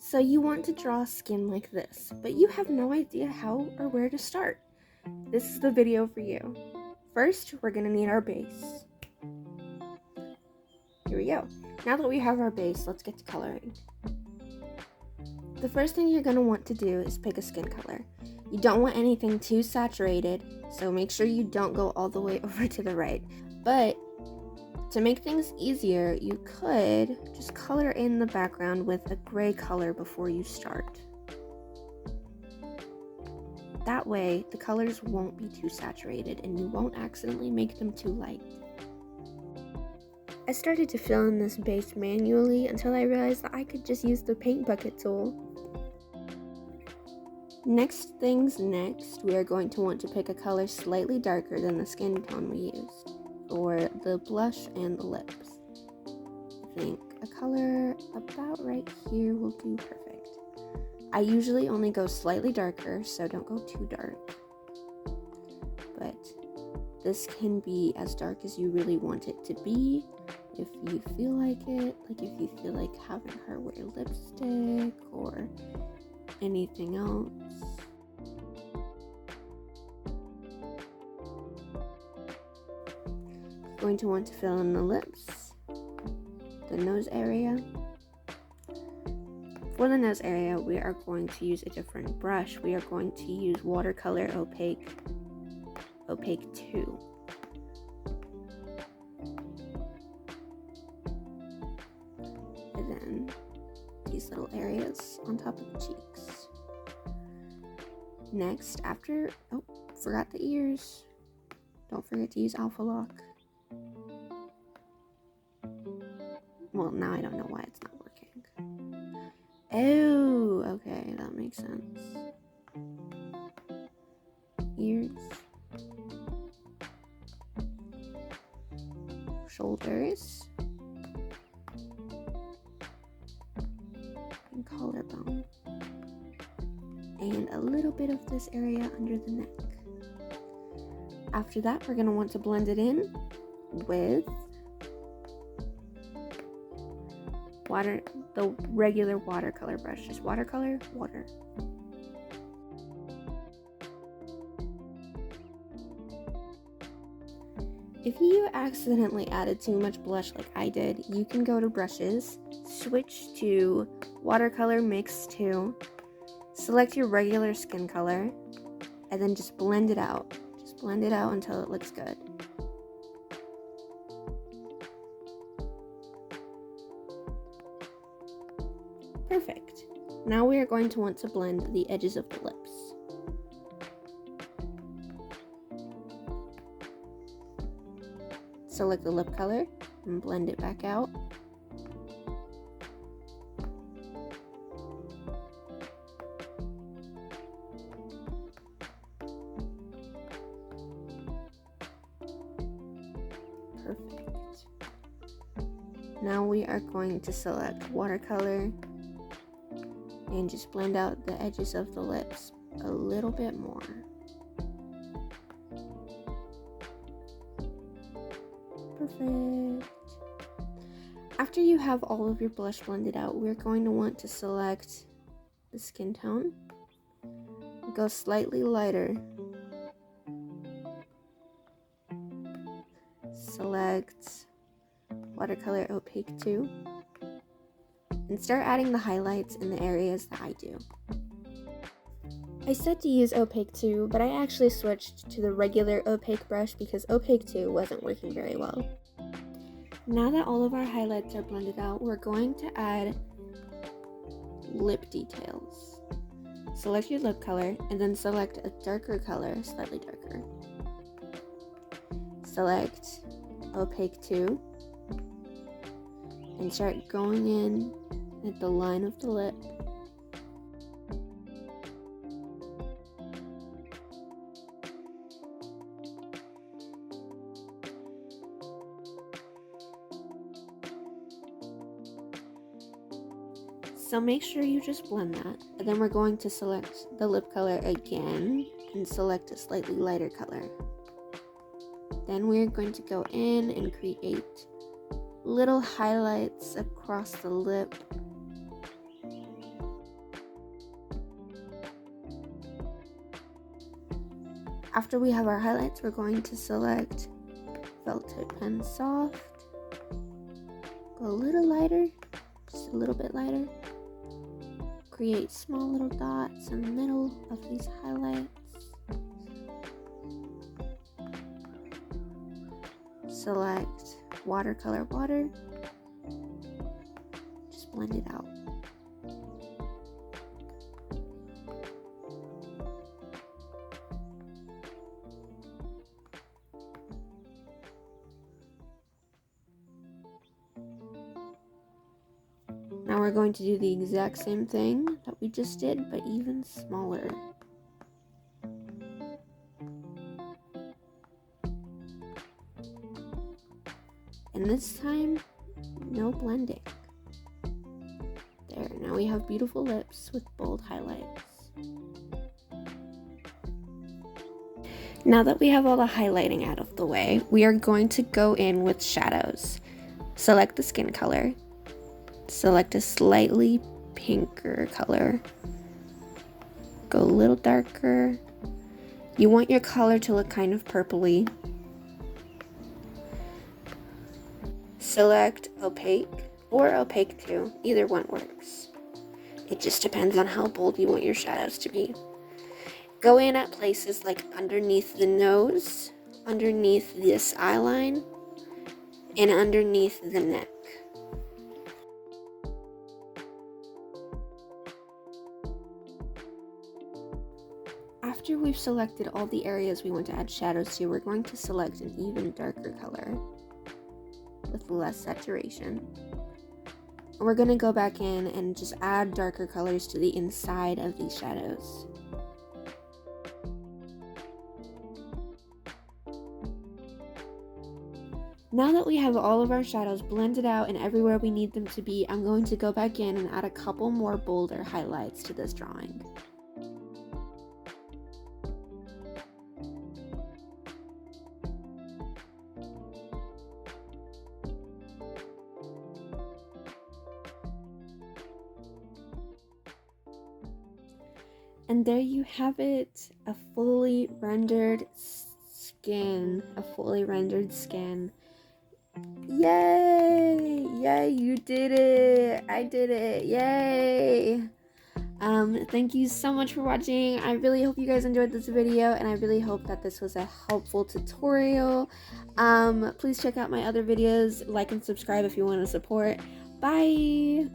So you want to draw skin like this, but you have no idea how or where to start. This is the video for you. First, we're going to need our base. Here we go. Now that we have our base, let's get to coloring. The first thing you're going to want to do is pick a skin color. You don't want anything too saturated, so make sure you don't go all the way over to the right. But to make things easier, you could just color in the background with a gray color before you start. That way, the colors won't be too saturated and you won't accidentally make them too light. I started to fill in this base manually until I realized that I could just use the paint bucket tool. Next, we are going to want to pick a color slightly darker than the skin tone we used for the blush and the lips. I think a color about right here will do perfect. I usually only go slightly darker, so don't go too dark. But this can be as dark as you really want it to be if you feel like it, like if you feel like having her wear lipstick or anything else. Going to want to fill in the lips, the nose area. For the nose area, we are going to use a different brush. We are going to use watercolor opaque 2. And then these little areas on top of the cheeks. Next, forgot the ears. Don't forget to use Alpha Lock. Well, now I don't know why it's not working. Oh, okay, that makes sense. Ears. Shoulders. And collarbone. And a little bit of this area under the neck. After that, we're going to want to blend it in with the regular watercolor brush. Just water. If you accidentally added too much blush like I did, you can go to brushes, switch to watercolor mix 2, select your regular skin color, and then just blend it out. Just blend it out until it looks good. Perfect. Now we are going to want to blend the edges of the lips. Select the lip color and blend it back out. Perfect. Now we are going to select watercolor and just blend out the edges of the lips a little bit more. Perfect. After you have all of your blush blended out, we're going to want to select the skin tone. Go slightly lighter. Select watercolor opaque 2. And start adding the highlights in the areas that I do. I said to use opaque 2, but I actually switched to the regular opaque brush because opaque 2 wasn't working very well. Now that all of our highlights are blended out, we're going to add lip details. Select your lip color and then select a darker color, slightly darker. Select opaque 2 and start going in at the line of the lip. So make sure you just blend that, and then we're going to select the lip color again and select a slightly lighter color. Then we're going to go in and create little highlights across the lip. After we have our highlights, we're going to select felt tip pen soft. Go a little lighter, just a little bit lighter. Create small little dots in the middle of these highlights. Select watercolor water. Just blend it out. Now we're going to do the exact same thing that we just did, but even smaller. And this time, no blending. There, now we have beautiful lips with bold highlights. Now that we have all the highlighting out of the way, we are going to go in with shadows. Select the skin color. Select a slightly pinker color. Go a little darker. You want your color to look kind of purpley. Select opaque or opaque 2. Either one works. It just depends on how bold you want your shadows to be. Go in at places like underneath the nose, underneath this eye line, and underneath the neck. After we've selected all the areas we want to add shadows to, we're going to select an even darker color with less saturation. And we're going to go back in and just add darker colors to the inside of these shadows. Now that we have all of our shadows blended out and everywhere we need them to be, I'm going to go back in and add a couple more bolder highlights to this drawing. And there you have it, a fully rendered skin, Yay! Yay, you did it! I did it! Yay! Thank you so much for watching. I really hope you guys enjoyed this video, and I really hope that this was a helpful tutorial. Please check out my other videos, like and subscribe if you want to support. Bye!